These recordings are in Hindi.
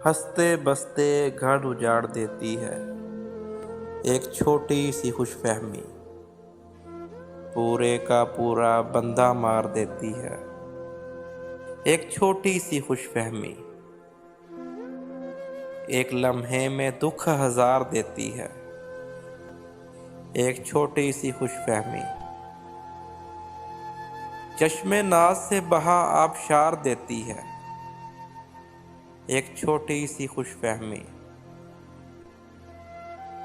हंसते बसते घर उजाड़ देती है एक छोटी सी खुशफहमी। पूरे का पूरा बंदा मार देती है एक छोटी सी खुशफहमी। एक लम्हे में दुख हजार देती है एक छोटी सी खुशफहमी। चश्मे नाज से बहा आबशार देती है एक छोटी सी खुशफहमी।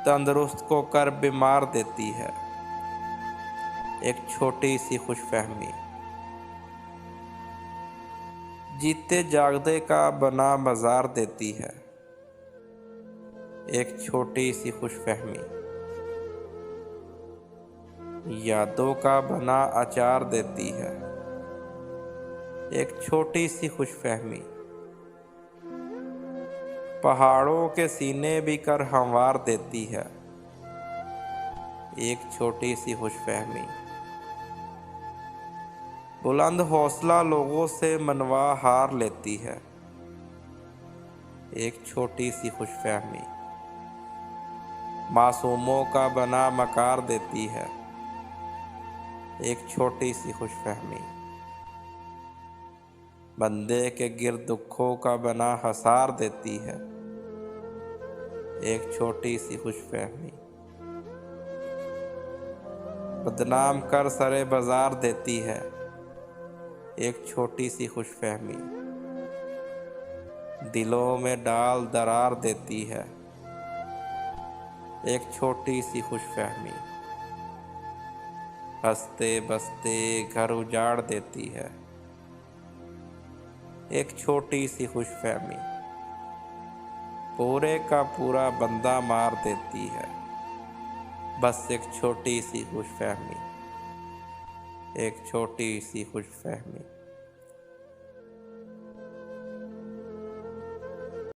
तंदुरुस्त को कर बीमार देती है एक छोटी सी खुशफहमी। जीते जागते का बना बाजार देती है एक छोटी सी खुशफहमी। यादों का बना अचार देती है एक छोटी सी खुशफहमी। पहाड़ों के सीने भी कर हमवार देती है एक छोटी सी खुशफहमी। बुलंद हौसला लोगों से मनवा हार लेती है एक छोटी सी खुशफहमी। मासूमों का बना मकार देती है एक छोटी सी खुशफहमी। बंदे के गिर्द दुखों का बना हसार देती है एक छोटी सी खुशफहमी। बदनाम कर सरे बाजार देती है एक छोटी सी खुशफहमी। दिलों में डाल दरार देती है एक छोटी सी खुशफहमी। हंसते बसते घर उजाड़ देती है एक छोटी सी खुशफहमी। पूरे का पूरा बंदा मार देती है बस एक छोटी सी खुशफहमी एक छोटी सी खुशफहमी।